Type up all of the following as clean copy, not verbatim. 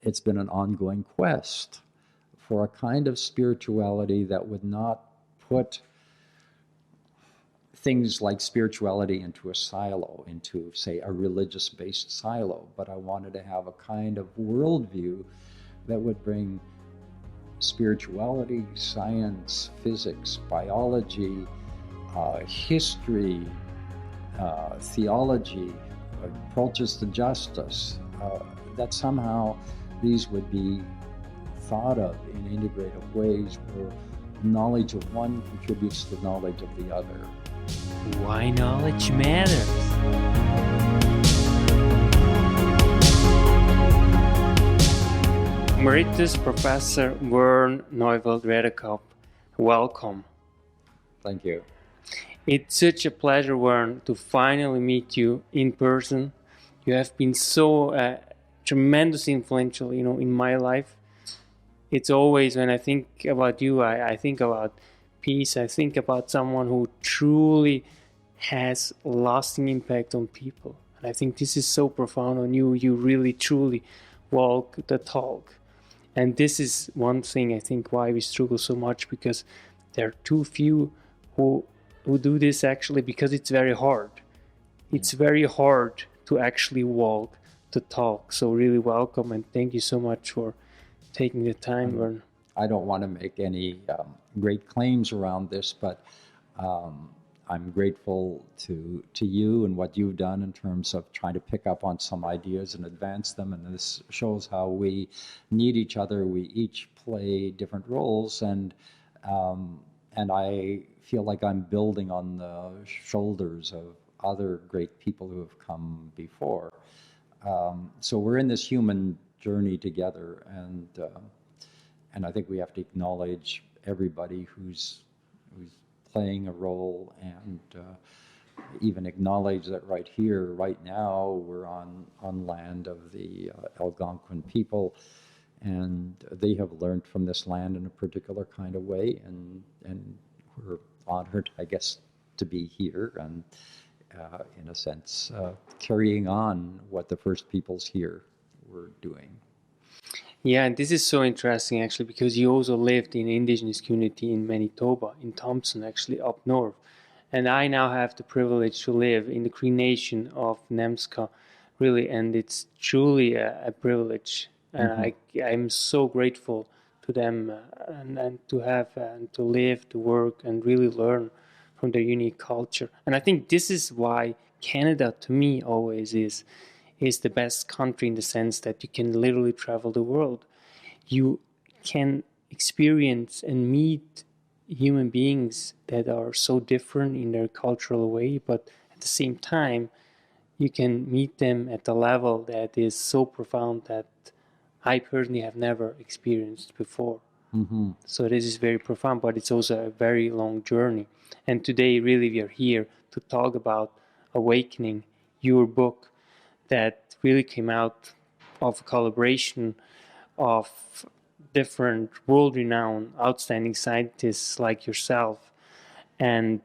it's been an ongoing quest for a kind of spirituality that would not put things like spirituality into a silo, into, say, a religious-based silo, but I wanted to have a kind of worldview that would bring spirituality, science, physics, biology, history, theology, approaches to justice, that somehow these would be thought of in integrative ways where knowledge of one contributes to knowledge of the other. Why knowledge matters. Emeritus Professor Vern Neufeld Redekop, welcome. Thank you. It's such a pleasure, Vern, to finally meet you in person. You have been so tremendously influential, in my life. It's always, when I think about you, I think about peace. I think about someone who truly has a lasting impact on people. And I think this is so profound on you. You really, truly walk the talk. And this is one thing, I think, why we struggle so much, because there are too few who do this actually, because it's very hard. It's very hard to actually walk the talk. So really welcome, and thank you so much for taking the time, Vern. I don't want to make any great claims around this, but I'm grateful to you and what you've done in terms of trying to pick up on some ideas and advance them. And this shows how we need each other. We each play different roles, and I feel like I'm building on the shoulders of other great people who have come before. So we're in this human journey together, and I think we have to acknowledge everybody who's playing a role, and even acknowledge that right here, right now, we're on land of the Algonquin people, and they have learned from this land in a particular kind of way, and we're honored, I guess, to be here, and in a sense, carrying on what the first peoples here were doing. Yeah, and this is so interesting actually, because you also lived in Indigenous community in Manitoba, in Thompson, actually up north. And I now have the privilege to live in the Cree Nation of Nemska, really, and it's truly a privilege. And I'm so grateful to them, and to have and to live, to work, and really learn from their unique culture. And I think this is why Canada, to me, always is the best country, in the sense that you can literally travel the world. You can experience and meet human beings that are so different in their cultural way, but at the same time, you can meet them at a level that is so profound that I personally have never experienced before. So this is very profound, but it's also a very long journey. And today, really, we are here to talk about Awakening, your book, that really came out of a collaboration of different world-renowned, outstanding scientists like yourself. And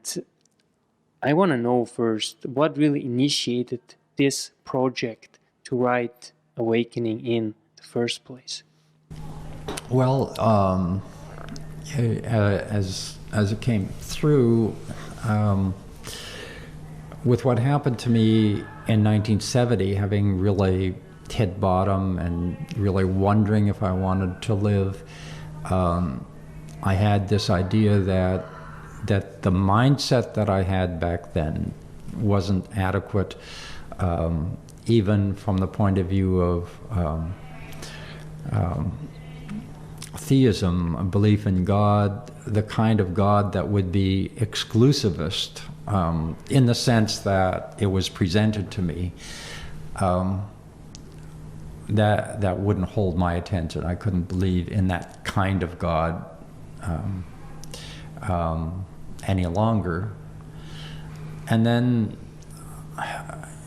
I want to know first, what really initiated this project to write Awakening in the first place? Well, as it came through, with what happened to me in 1970, having really hit bottom and really wondering if I wanted to live, I had this idea that the mindset that I had back then wasn't adequate, even from the point of view of theism, a belief in God, the kind of God that would be exclusivist, in the sense that it was presented to me, that wouldn't hold my attention. I couldn't believe in that kind of God any longer. And then,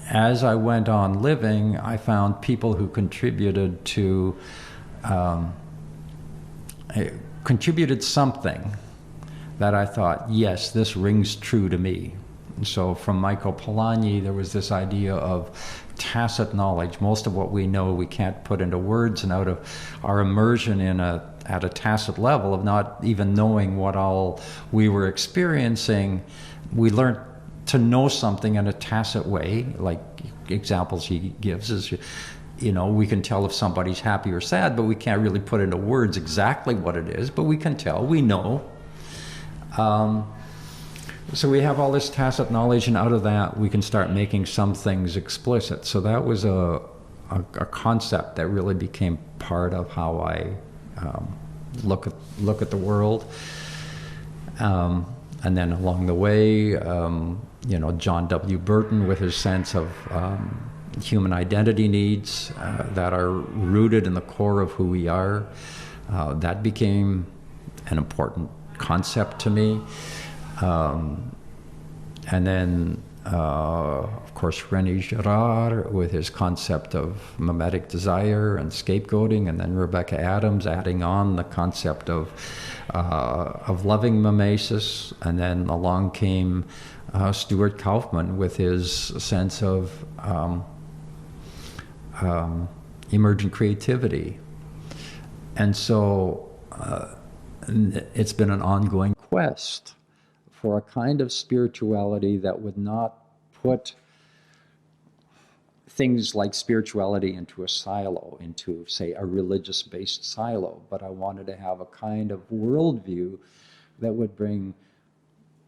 as I went on living, I found people who contributed something that I thought, yes, this rings true to me. So from Michael Polanyi, there was this idea of tacit knowledge. Most of what we know we can't put into words, and out of our immersion at a tacit level of not even knowing what all we were experiencing, we learned to know something in a tacit way. Like examples he gives is, we can tell if somebody's happy or sad, but we can't really put into words exactly what it is, but we can tell, we know. So we have all this tacit knowledge, and out of that we can start making some things explicit. So that was a concept that really became part of how I look at the world. And then along the way, John W. Burton with his sense of human identity needs that are rooted in the core of who we are, that became an important concept to me. And then, of course, René Girard with his concept of mimetic desire and scapegoating, and then Rebecca Adams adding on the concept of loving mimesis, and then along came Stuart Kaufman with his sense of emergent creativity. And so it's been an ongoing quest for a kind of spirituality that would not put things like spirituality into a silo, into, say, a religious-based silo, but I wanted to have a kind of worldview that would bring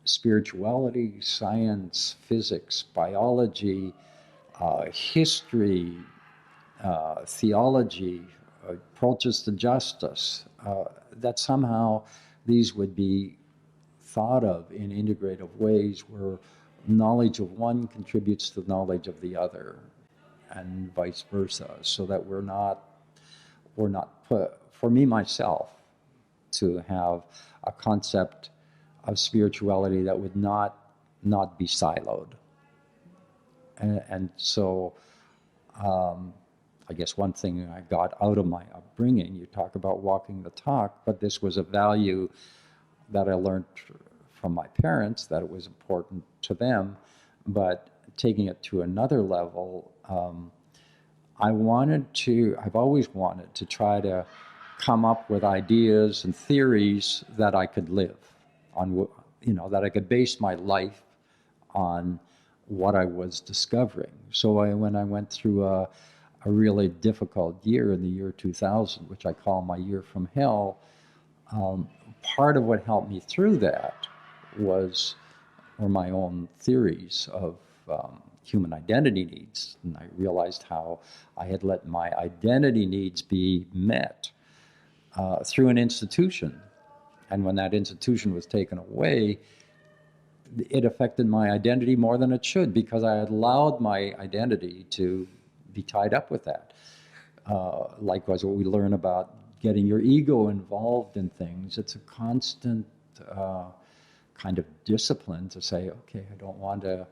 spirituality, science, physics, biology, history, theology, approaches to justice, that somehow these would be thought of in integrative ways where knowledge of one contributes to knowledge of the other, and vice versa, so that we're not put, for me myself, to have a concept of spirituality that would not be siloed. And so I guess one thing I got out of my upbringing, you talk about walking the talk, but this was a value that I learned from my parents, that it was important to them, but taking it to another level, I've always wanted to try to come up with ideas and theories that I could live on, that I could base my life on what I was discovering. So when I went through a really difficult year in the year 2000, which I call my year from hell, part of what helped me through that were my own theories of human identity needs. And I realized how I had let my identity needs be met through an institution. And when that institution was taken away, it affected my identity more than it should, because I had allowed my identity to be tied up with that. Likewise, what we learn about getting your ego involved in things, it's a constant kind of discipline to say, okay, I don't want to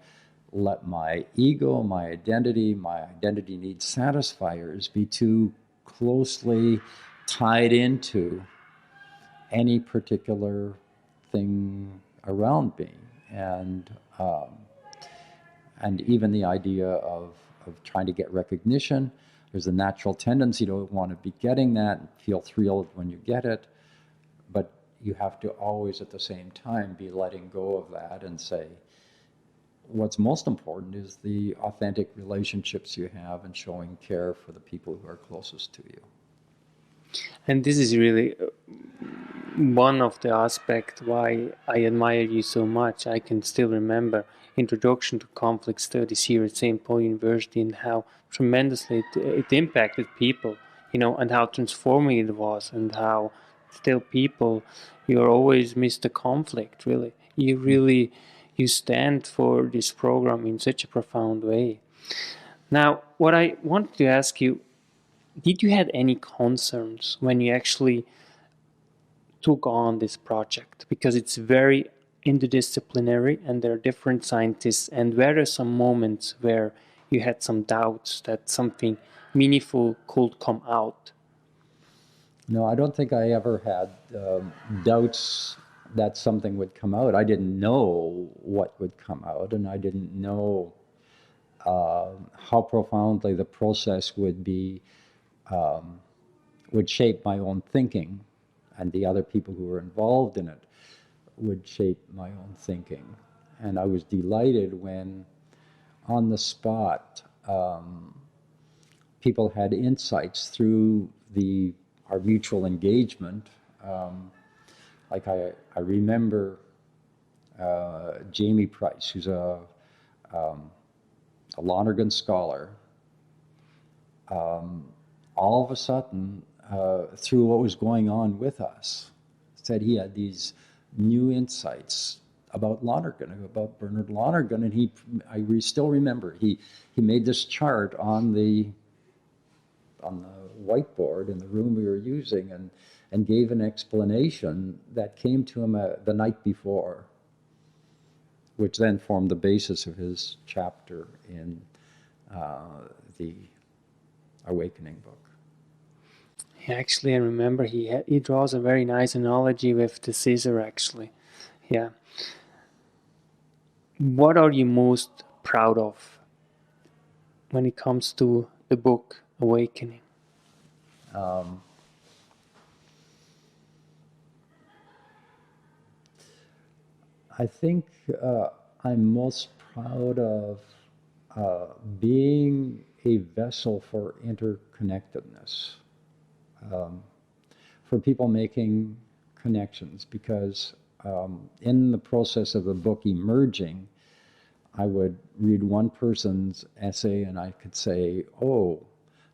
let my ego, my identity needs satisfiers be too closely tied into any particular thing around me. And even the idea of trying to get recognition, there's a natural tendency to want to be getting that and feel thrilled when you get it, but you have to always at the same time be letting go of that and say, what's most important is the authentic relationships you have and showing care for the people who are closest to you. And this is really one of the aspects why I admire you so much. I can still remember Introduction to Conflict Studies here at St. Paul University, and how tremendously it impacted people, and how transforming it was, and how still people, you're always Mr. Conflict, really. You stand for this program in such a profound way. Now, what I wanted to ask you, did you have any concerns when you actually took on this project? Because it's very interdisciplinary and there are different scientists, and were there some moments where you had some doubts that something meaningful could come out? No, I don't think I ever had doubts that something would come out. I didn't know what would come out, and I didn't know how profoundly the process would be, would shape my own thinking, and the other people who were involved in it would shape my own thinking. And I was delighted when, on the spot, people had insights through our mutual engagement. Like I remember Jamie Price, who's a Lonergan scholar, all of a sudden, through what was going on with us, said he had these new insights about Lonergan, about Bernard Lonergan, and I still remember, he made this chart on the whiteboard in the room we were using, and gave an explanation that came to him the night before, which then formed the basis of his chapter in the Awakening book. Actually, I remember he draws a very nice analogy with the scissor, actually. Yeah. What are you most proud of when it comes to the book Awakening? I think I'm most proud of being a vessel for interconnectedness, for people making connections, because in the process of the book emerging, I would read one person's essay and I could say, oh,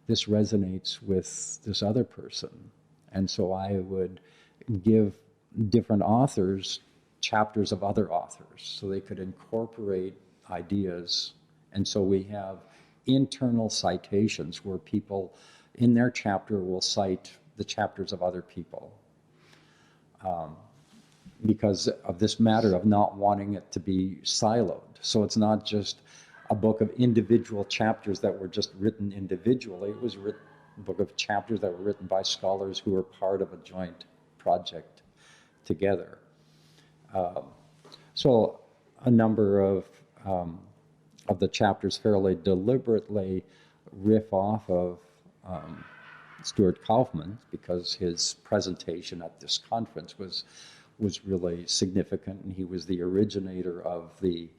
this resonates with this other person. And so I would give different authors chapters of other authors so they could incorporate ideas. And so we have internal citations where people in their chapter will cite the chapters of other people, because of this matter of not wanting it to be siloed. So it's not just a book of individual chapters that were just written individually. It was a book of chapters that were written by scholars who were part of a joint project together. So a number of the chapters fairly deliberately riff off of Stuart Kaufman, because his presentation at this conference was really significant, and he was the originator of the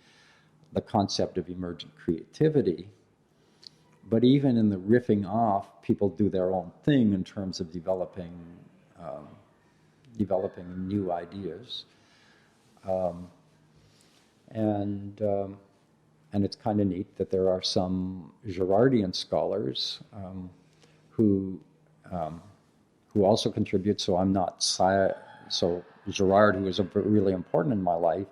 concept of emergent creativity. But even in the riffing off, people do their own thing in terms of developing new ideas. And it's kind of neat that there are some Girardian scholars who also contribute. So I'm not so Girard, who is really important in my life,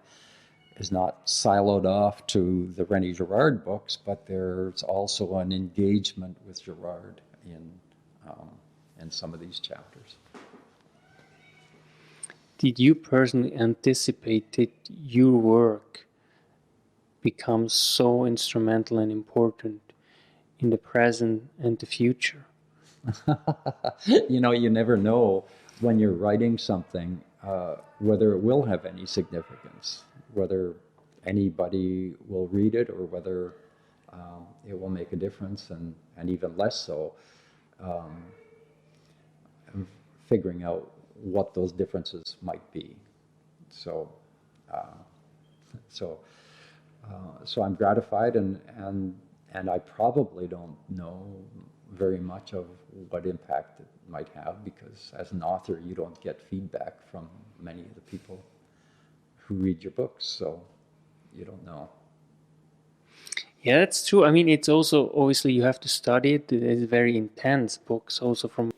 is not siloed off to the René Girard books, but there's also an engagement with Girard in some of these chapters. Did you personally anticipate that your work becomes so instrumental and important in the present and the future? You know, you never know when you're writing something whether it will have any significance, whether anybody will read it or whether it will make a difference, and even less so, figuring out what those differences might be. So I'm gratified, and I probably don't know very much of what impact it might have, because as an author you don't get feedback from many of the people who read your books, so you don't know. Yeah, that's true. I mean, it's also, obviously, you have to study it. It's very intense books, also from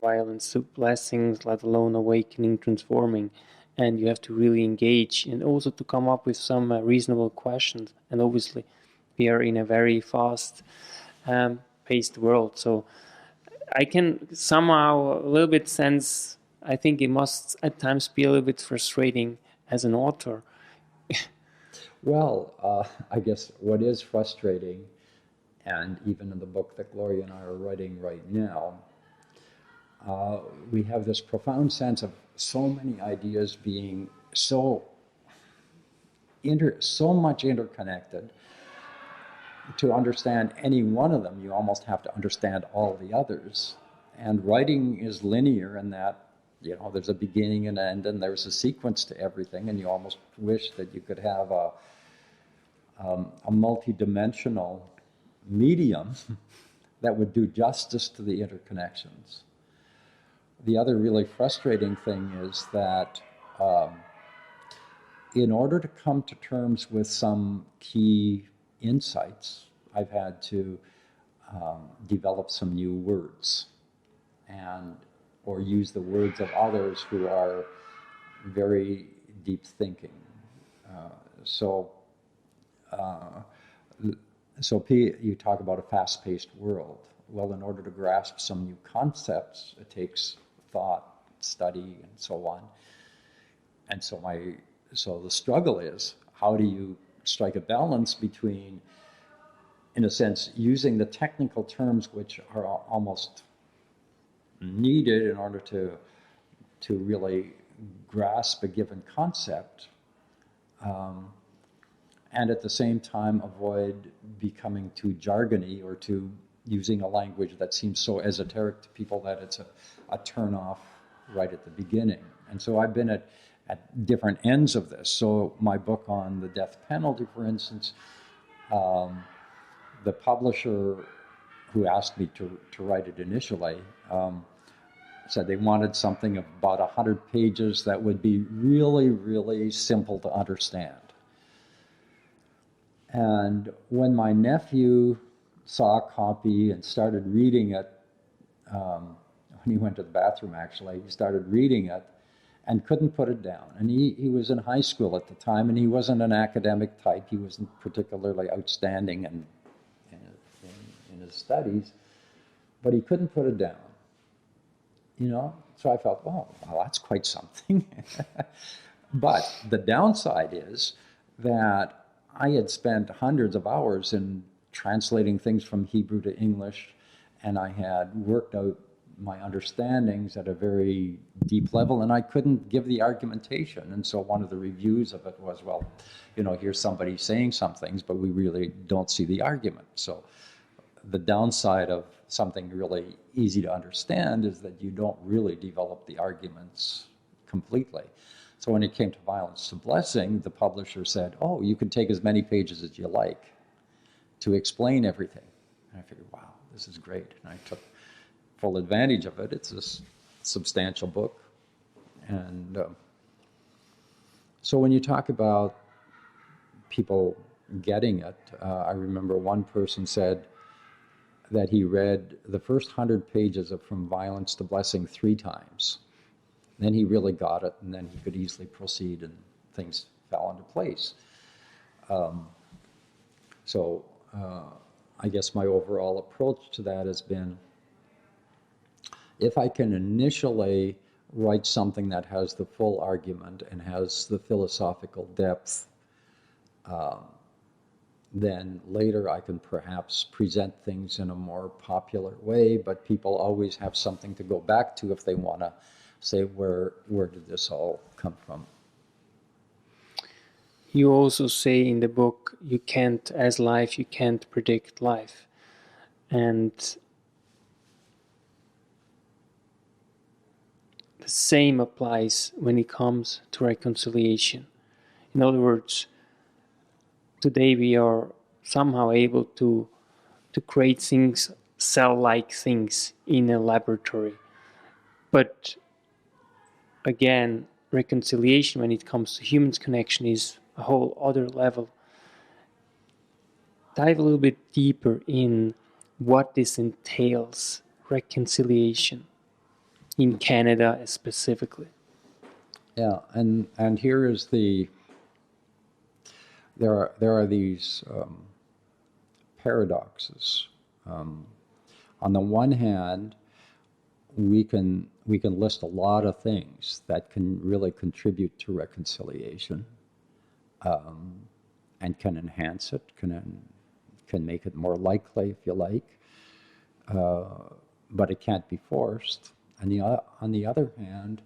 violence to blessings, let alone awakening, transforming. And you have to really engage and also to come up with some reasonable questions. And obviously, we are in a very fast paced world. So I can somehow a little bit sense, I think it must at times be a little bit frustrating as an author. Well, I guess what is frustrating, and even in the book that Gloria and I are writing right now, we have this profound sense of so many ideas being so much interconnected. To understand any one of them, you almost have to understand all the others. And writing is linear in that, you know, there's a beginning and end, and there's a sequence to everything, and you almost wish that you could have a multi-dimensional medium that would do justice to the interconnections. The other really frustrating thing is that in order to come to terms with some key insights, I've had to develop some new words or use the words of others who are very deep thinking. So you talk about a fast-paced world. Well, in order to grasp some new concepts, it takes thought, study, and so on. And so the struggle is, how do you strike a balance between, in a sense, using the technical terms which are almost needed in order to really grasp a given concept, and at the same time avoid becoming too jargony or too using a language that seems so esoteric to people that it's a turn-off right at the beginning. And so I've been at different ends of this. So my book on the death penalty, for instance, the publisher who asked me to write it initially said they wanted something of about 100 pages that would be really, really simple to understand. And when my nephew saw a copy and started reading it, when he went to the bathroom actually, he started reading it and couldn't put it down. And he was in high school at the time, and he wasn't an academic type. He wasn't particularly outstanding in his studies, but he couldn't put it down. You know, so I felt, well, that's quite something. But the downside is that I had spent hundreds of hours in translating things from Hebrew to English, and I had worked out my understandings at a very deep level, and I couldn't give the argumentation. And so one of the reviews of it was, well, you know, here's somebody saying some things, but we really don't see the argument. So the downside of something really easy to understand is that you don't really develop the arguments completely. So when it came to Violence to Blessing, the publisher said, oh, you can take as many pages as you like to explain everything. And I figured, wow, this is great. And I took full advantage of it. It's a substantial book. And so when you talk about people getting it, I remember one person said that he read the first 100 pages of From Violence to Blessing 3 times. Then he really got it, and then he could easily proceed, and things fell into place. I guess my overall approach to that has been, if I can initially write something that has the full argument and has the philosophical depth, then later I can perhaps present things in a more popular way, but people always have something to go back to if they want to say, where did this all come from? You also say in the book, you can't predict life. And the same applies when it comes to reconciliation. In other words, today we are somehow able to create things, cell-like things in a laboratory. But again, reconciliation when it comes to humans' connection is a whole other level. Dive a little bit deeper in what this entails, reconciliation, in Canada specifically. Yeah, and here is there are these paradoxes. On the one hand, we can list a lot of things that can really contribute to reconciliation, and can enhance it, can make it more likely, if you like, but it can't be forced. And on the other hand,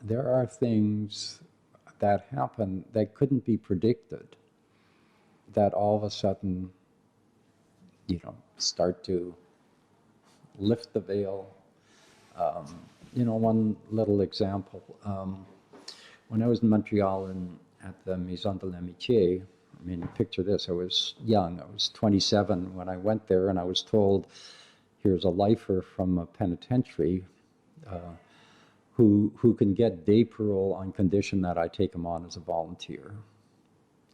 there are things that happen that couldn't be predicted, that all of a sudden, start to lift the veil. One little example. When I was in Montreal at the Maison de l'Amitié, picture this, I was young, I was 27 when I went there, and I was told, here's a lifer from a penitentiary who can get day parole on condition that I take him on as a volunteer.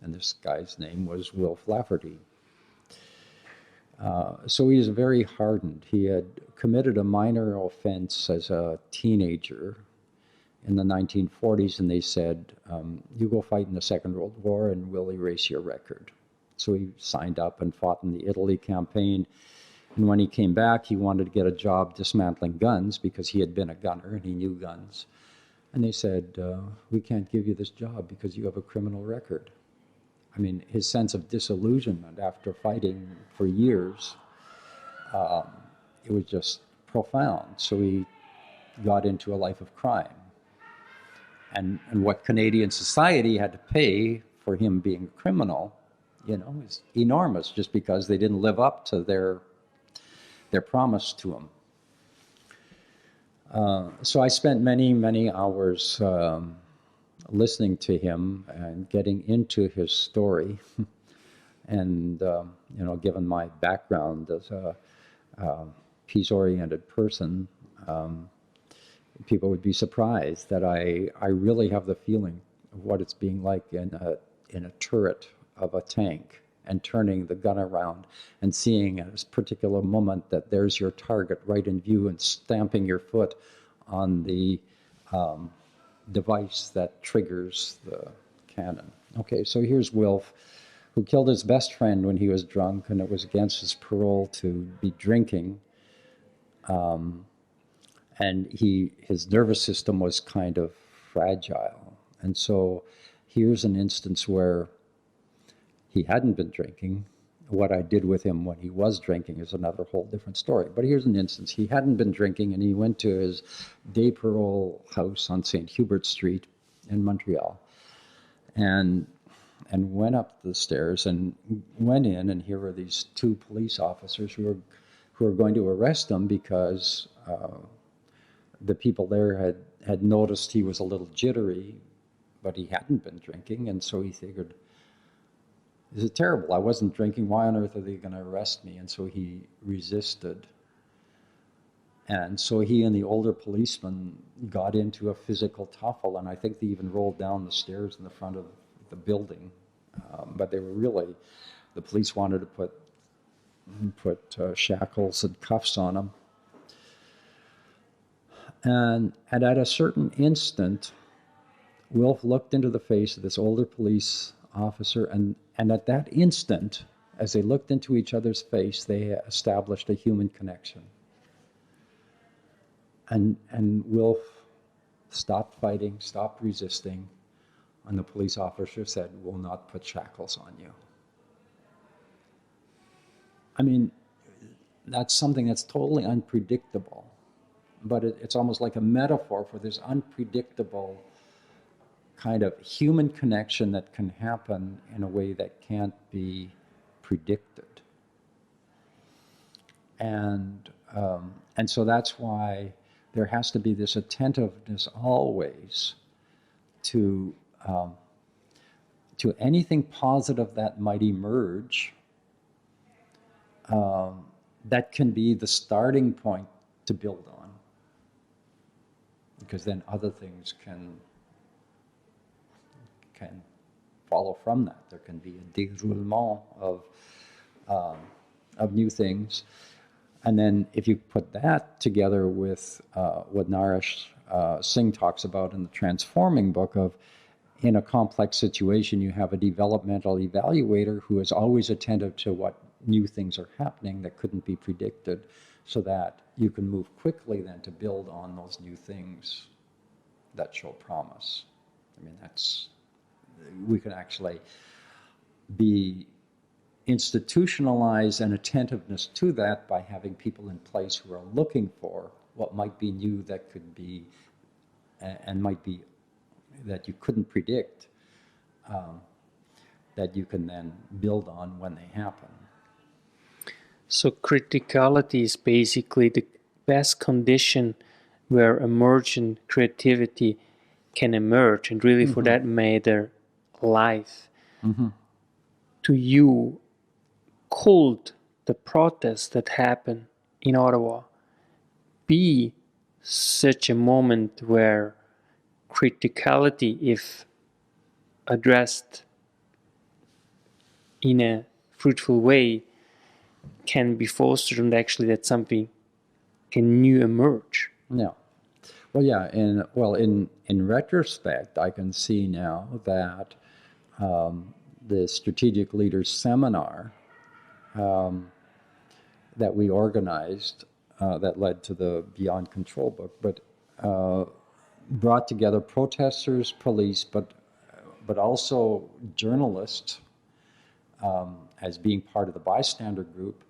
And this guy's name was Wilf Lafferty. So he was very hardened. He had committed a minor offense as a teenager in the 1940s, and they said, you go fight in the Second World War and we'll erase your record. So he signed up and fought in the Italy campaign. And when he came back, he wanted to get a job dismantling guns because he had been a gunner and he knew guns. And they said, we can't give you this job because you have a criminal record. His sense of disillusionment after fighting for years, it was just profound. So he got into a life of crime. And what Canadian society had to pay for him being a criminal, was enormous, just because they didn't live up to their promise to him. So I spent many, many hours listening to him and getting into his story. And, given my background as a peace-oriented person, people would be surprised that I really have the feeling of what it's being like in a turret of a tank, and turning the gun around and seeing at this particular moment that there's your target right in view, and stamping your foot on the device that triggers the cannon. Okay, so here's Wilf, who killed his best friend when he was drunk, and it was against his parole to be drinking. And his nervous system was kind of fragile. And so here's an instance where he hadn't been drinking. What I did with him when he was drinking is another whole different story. But here's an instance. He hadn't been drinking, and he went to his day parole house on St. Hubert Street in Montreal, and went up the stairs and went in, and here were these two police officers who were going to arrest him because the people there had noticed he was a little jittery, but he hadn't been drinking, and so he figured, this is terrible. I wasn't drinking. Why on earth are they going to arrest me? And so he resisted. And so he and the older policeman got into a physical tuffle, and I think they even rolled down the stairs in the front of the building. But they were really, the police wanted to put shackles and cuffs on him. And at a certain instant, Wilf looked into the face of this older police officer, and at that instant, as they looked into each other's face, they established a human connection. And Wilf stopped fighting, stopped resisting, and the police officer said, "We'll not put shackles on you." That's something that's totally unpredictable, but it's almost like a metaphor for this unpredictable kind of human connection that can happen in a way that can't be predicted. And so that's why there has to be this attentiveness always to anything positive that might emerge, that can be the starting point to build on, because then other things can follow from that. There can be a déroulement of new things. And then if you put that together with what Naresh Singh talks about in the Transforming book of, in a complex situation, you have a developmental evaluator who is always attentive to what new things are happening that couldn't be predicted, so that you can move quickly then to build on those new things that show promise. We can actually be institutionalized an attentiveness to that by having people in place who are looking for what might be new that could be, and might be, that you couldn't predict, that you can then build on when they happen. So criticality is basically the best condition where emergent creativity can emerge, and really for that matter, life. To you, could the protests that happen in Ottawa be such a moment where criticality, if addressed in a fruitful way, can be fostered, and actually that something can new emerge? Yeah. Well, yeah, in retrospect, I can see now that the Strategic Leaders Seminar that we organized, that led to the Beyond Control book, but brought together protesters, police, but also journalists as being part of the bystander group,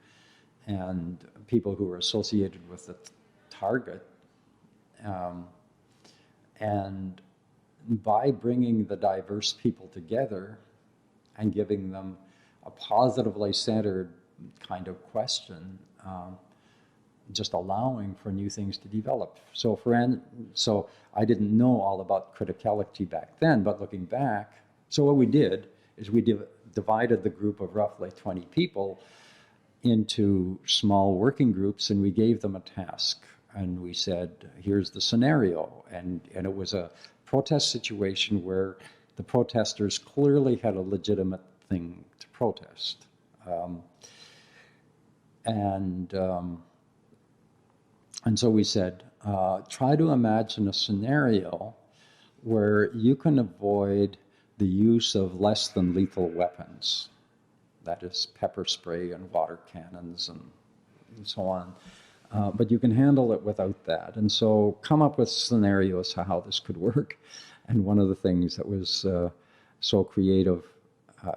and people who were associated with the target. And by bringing the diverse people together and giving them a positively centered kind of question, just allowing for new things to develop. So I didn't know all about criticality back then, but looking back, so what we did is we divided the group of roughly 20 people into small working groups, and we gave them a task. And we said, here's the scenario. And it was a protest situation where the protesters clearly had a legitimate thing to protest. And so we said, try to imagine a scenario where you can avoid the use of less than lethal weapons. That is pepper spray and water cannons and so on. But you can handle it without that. And so come up with scenarios how this could work. And one of the things that was so creative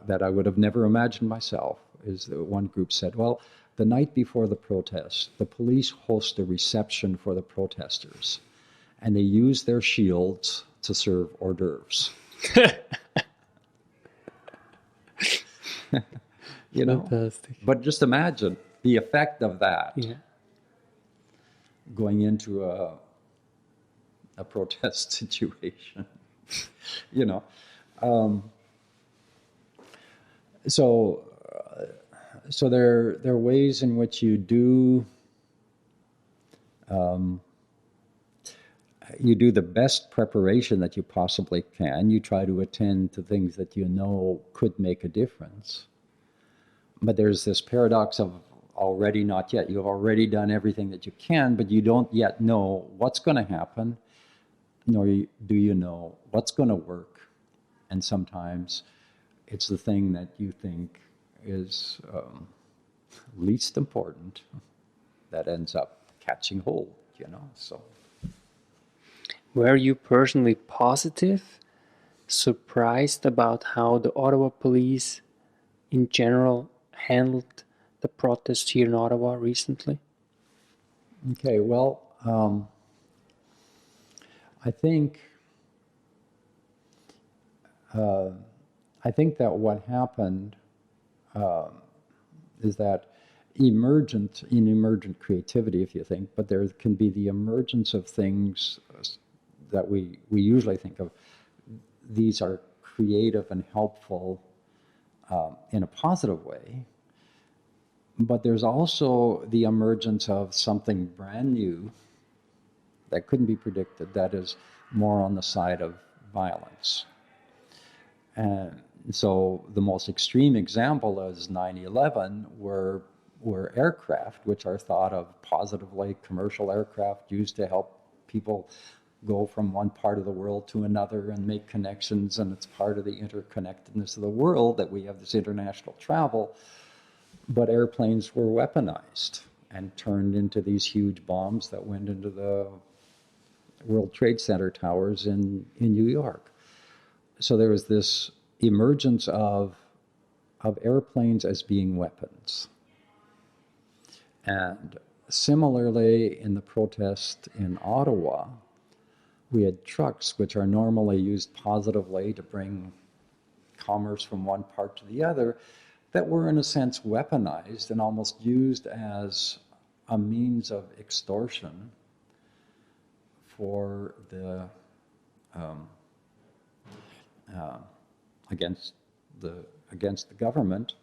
that I would have never imagined myself is that one group said, well, the night before the protest, the police host a reception for the protesters, and they use their shields to serve hors d'oeuvres. You know, fantastic. But just imagine the effect of that. Yeah. Going into a protest situation, you know. So there are ways in which you do the best preparation that you possibly can. You try to attend to things that you know could make a difference. But there's this paradox of already not yet. You've already done everything that you can, but you don't yet know what's going to happen, nor do you know what's going to work. And sometimes it's the thing that you think is least important that ends up catching hold, you know. So, were you personally positive, surprised about how the Ottawa police in general handled the protests here in Ottawa recently? Okay, well, I think that what happened is that emergent creativity, if you think, but there can be the emergence of things that we usually think of. These are creative and helpful in a positive way. But there's also the emergence of something brand new that couldn't be predicted, that is more on the side of violence. And so the most extreme example is 9/11, where aircraft, which are thought of positively, commercial aircraft used to help people go from one part of the world to another and make connections, and it's part of the interconnectedness of the world that we have this international travel. But airplanes were weaponized and turned into these huge bombs that went into the World Trade Center towers in New York. So there was this emergence of airplanes as being weapons. And similarly, in the protest in Ottawa, we had trucks which are normally used positively to bring commerce from one part to the other that were in a sense weaponized and almost used as a means of extortion for the against the government.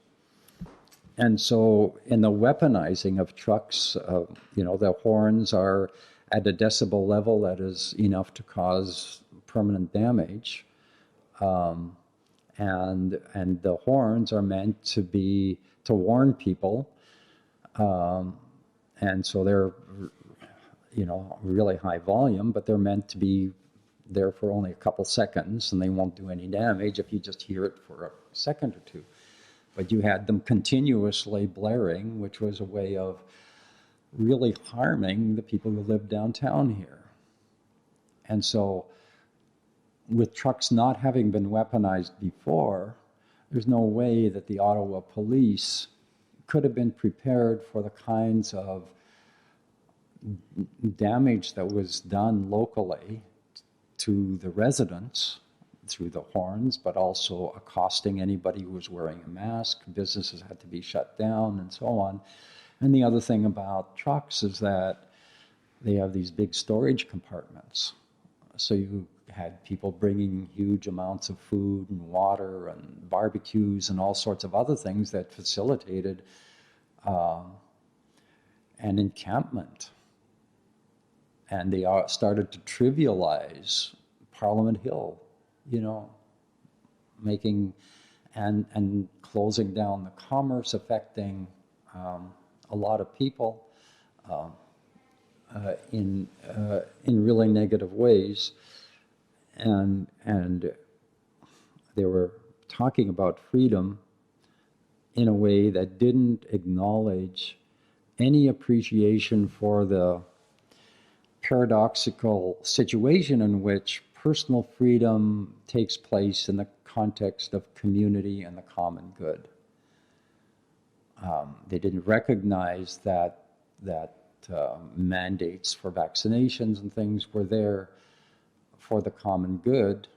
And so in the weaponizing of trucks, the horns are at a decibel level that is enough to cause permanent damage. And the horns are meant to warn people. And so they're, really high volume, but they're meant to be there for only a couple seconds, and they won't do any damage if you just hear it for a second or two. But you had them continuously blaring, which was a way of really harming the people who live downtown here. And so with trucks not having been weaponized before, there's no way that the Ottawa police could have been prepared for the kinds of damage that was done locally to the residents through the horns, but also accosting anybody who was wearing a mask. Businesses had to be shut down and so on. And the other thing about trucks is that they have these big storage compartments. So you had people bringing huge amounts of food and water and barbecues and all sorts of other things that facilitated an encampment. And they started to trivialize Parliament Hill, making and closing down the commerce, affecting a lot of people in really negative ways. And they were talking about freedom in a way that didn't acknowledge any appreciation for the paradoxical situation in which personal freedom takes place in the context of community and the common good. They didn't recognize that mandates for vaccinations and things were there for the common good.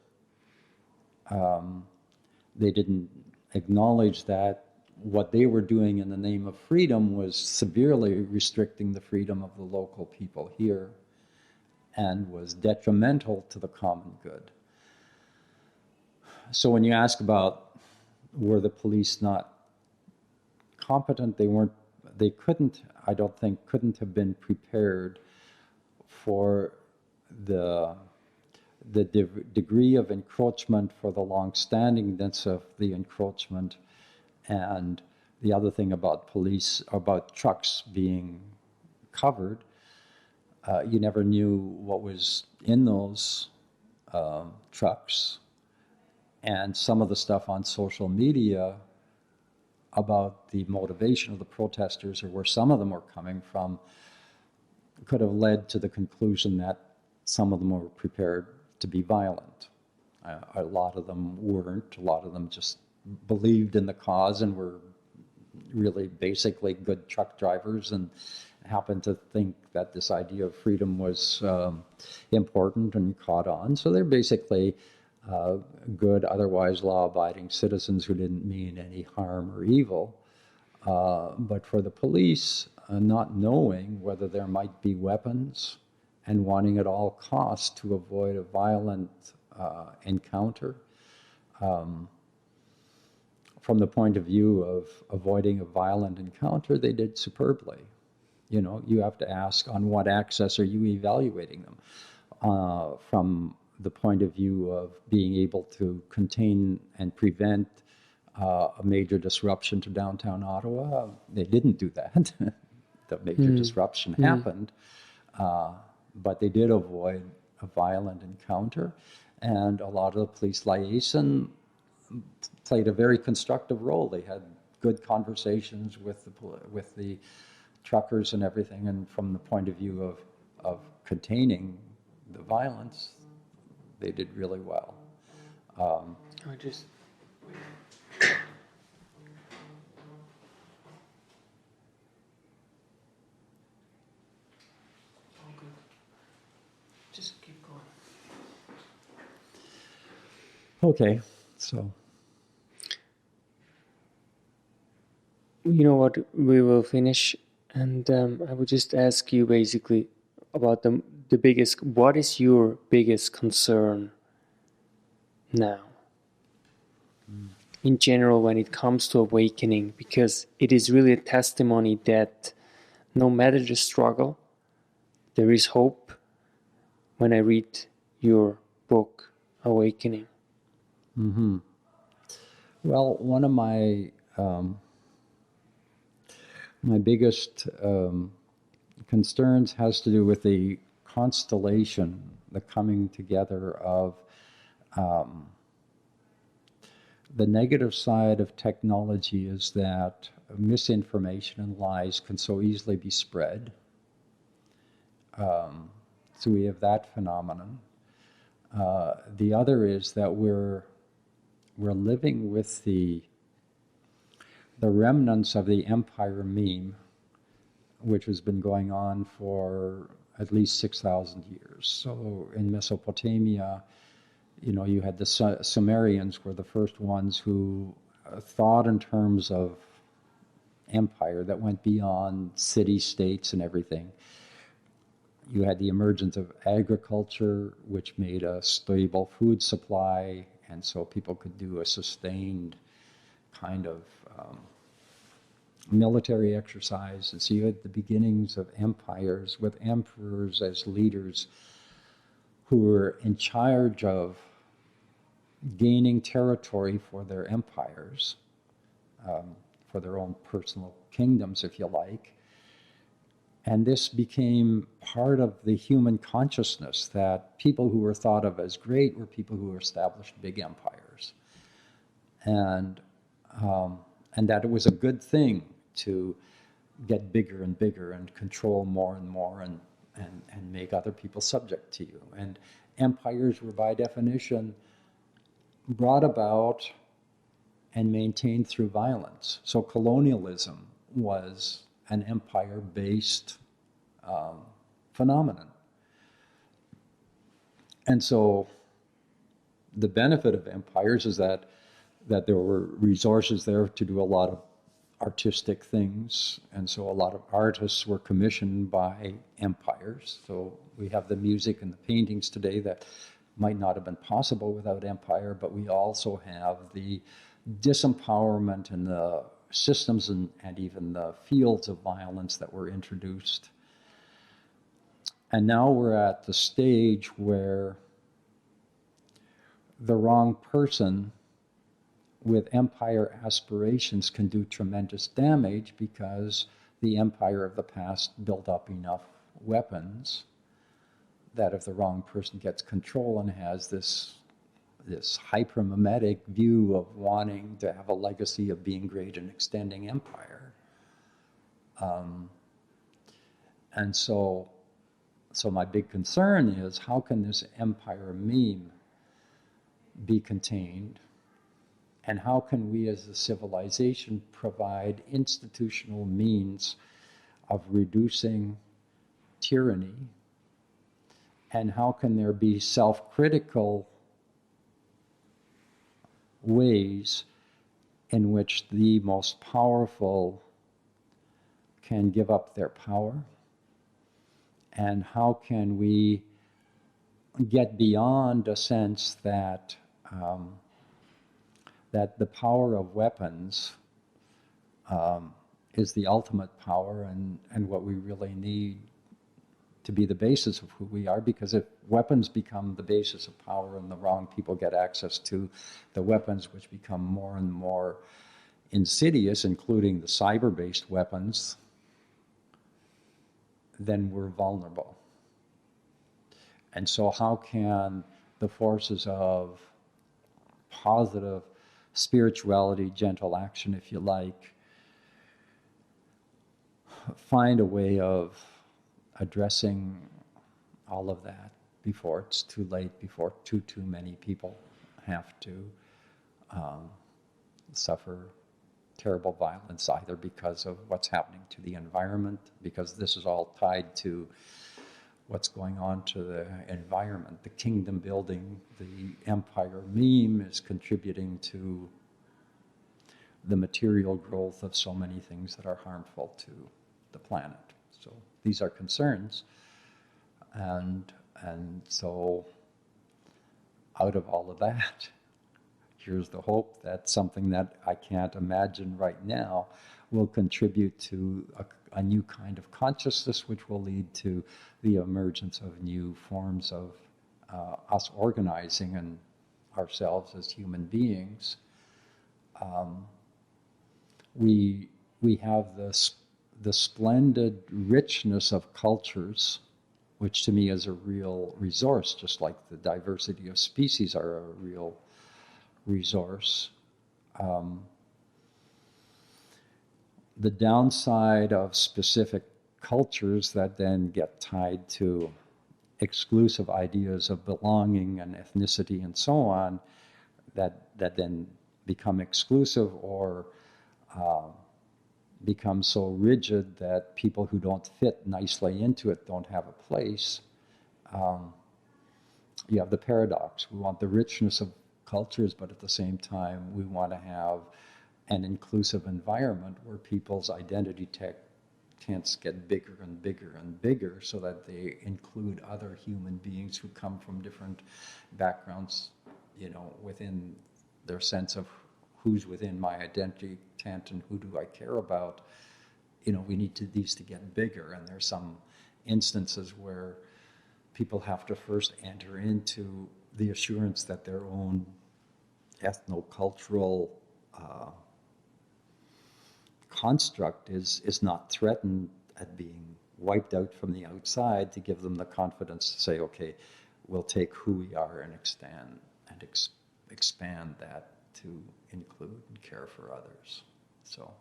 They didn't acknowledge that what they were doing in the name of freedom was severely restricting the freedom of the local people here and was detrimental to the common good. So when you ask about were the police not competent, they couldn't have been prepared for the degree of encroachment, for the long-standingness of the encroachment. And the other thing about trucks being covered, you never knew what was in those trucks. And some of the stuff on social media about the motivation of the protesters or where some of them were coming from could have led to the conclusion that some of them were prepared to be violent. A lot of them weren't. A lot of them just believed in the cause and were really basically good truck drivers and happened to think that this idea of freedom was important and caught on. So they're basically good, otherwise law-abiding citizens who didn't mean any harm or evil. But for the police, not knowing whether there might be weapons and wanting at all costs to avoid a violent encounter, from the point of view of avoiding a violent encounter, they did superbly. You have to ask, on what axis are you evaluating them? From the point of view of being able to contain and prevent a major disruption to downtown Ottawa, they didn't do that. The major disruption happened, but they did avoid a violent encounter, and a lot of the police liaison played a very constructive role. They had good conversations with the truckers and everything, and from the point of view of containing the violence, they did really well. Okay, so You know what? We will finish, and I would just ask you basically about the biggest. What is your biggest concern now, in general, when it comes to awakening? Because it is really a testimony that no matter the struggle, there is hope. When I read your book, Awakening. well, one of my my biggest concerns has to do with the constellation, the coming together of the negative side of technology is that misinformation and lies can so easily be spread. So we have that phenomenon. The other is that we're living with the remnants of the empire meme, which has been going on for at least 6,000 years. So in Mesopotamia, you had the Sumerians were the first ones who thought in terms of empire that went beyond city-states and everything. You had the emergence of agriculture, which made a stable food supply, and so people could do a sustained kind of military exercise. And so you had the beginnings of empires with emperors as leaders who were in charge of gaining territory for their empires, for their own personal kingdoms, if you like. And this became part of the human consciousness, that people who were thought of as great were people who established big empires. And that it was a good thing to get bigger and bigger and control more and more and make other people subject to you. And empires were by definition brought about and maintained through violence. So colonialism was an empire-based phenomenon. And so the benefit of empires is that there were resources there to do a lot of artistic things, and so a lot of artists were commissioned by empires. So we have the music and the paintings today that might not have been possible without empire, but we also have the disempowerment and the systems and even the fields of violence that were introduced. And now we're at the stage where the wrong person with empire aspirations can do tremendous damage, because the empire of the past built up enough weapons that if the wrong person gets control and has this hypermimetic view of wanting to have a legacy of being great and extending empire. And so my big concern is, how can this empire meme be contained? And how can we as a civilization provide institutional means of reducing tyranny? And how can there be self-critical ways in which the most powerful can give up their power? And how can we get beyond a sense that that the power of weapons is the ultimate power, and what we really need to be the basis of who we are? Because if weapons become the basis of power and the wrong people get access to the weapons, which become more and more insidious, including the cyber-based weapons, then we're vulnerable. And so how can the forces of positive spirituality, gentle action, if you like, find a way of addressing all of that before it's too late, before too many people have to suffer terrible violence, either because of what's happening to the environment, because this is all tied to what's going on to the environment. The kingdom building, the empire meme is contributing to the material growth of so many things that are harmful to the planet. So these are concerns. And so out of all of that, here's the hope that something that I can't imagine right now will contribute to a new kind of consciousness, which will lead to the emergence of new forms of us organizing and ourselves as human beings. We have the splendid richness of cultures, which to me is a real resource, just like the diversity of species are a real resource. The downside of specific cultures that then get tied to exclusive ideas of belonging and ethnicity and so on, that then become exclusive or become so rigid that people who don't fit nicely into it don't have a place. You have the paradox. We want the richness of cultures, but at the same time, we want to have an inclusive environment where people's identity tents get bigger and bigger and bigger so that they include other human beings who come from different backgrounds, within their sense of who's within my identity tent and who do I care about. We need these to get bigger, and there's some instances where people have to first enter into the assurance that their own ethnocultural construct is not threatened at being wiped out from the outside, to give them the confidence to say, okay, we'll take who we are and expand that to include and care for others. So,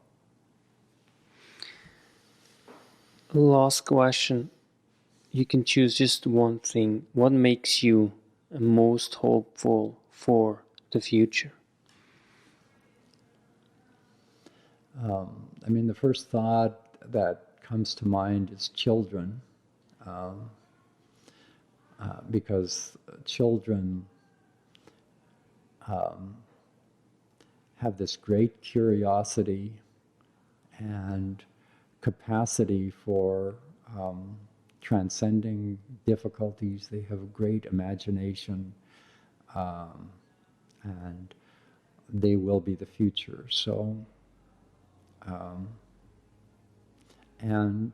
last question. You can choose just one thing. What makes you most hopeful for the future? The first thought that comes to mind is children, because children have this great curiosity and capacity for transcending difficulties. They have a great imagination, and they will be the future. So, and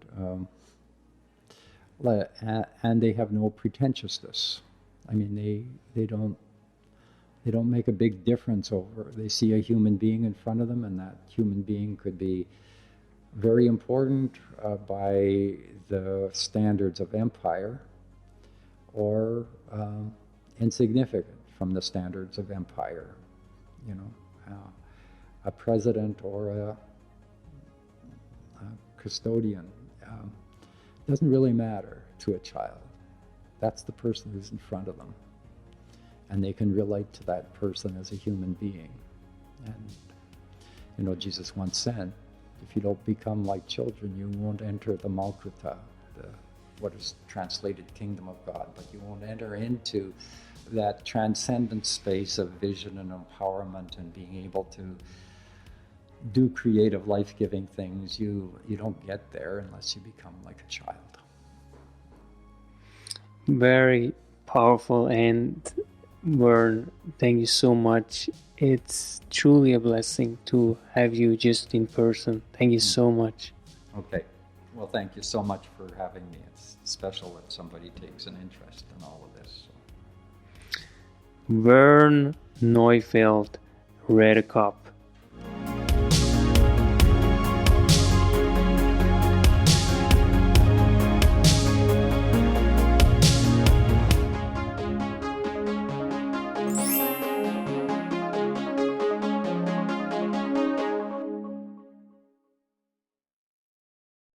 they have no pretentiousness. They don't make a big difference over. They see a human being in front of them, and that human being could be very important by the standards of empire, or insignificant from the standards of empire. A president or a custodian doesn't really matter to a child. That's the person who's in front of them, and they can relate to that person as a human being. And Jesus once said, if you don't become like children, you won't enter the Malkuta, what is translated kingdom of God, but you won't enter into that transcendent space of vision and empowerment and being able to do creative, life-giving things. You don't get there unless you become like a child. Very powerful. And Vern, thank you so much. It's truly a blessing to have you just in person. Thank you so much. Okay. Well, thank you so much for having me. It's special that somebody takes an interest in all of this. So. Vern Neufeld Redekop.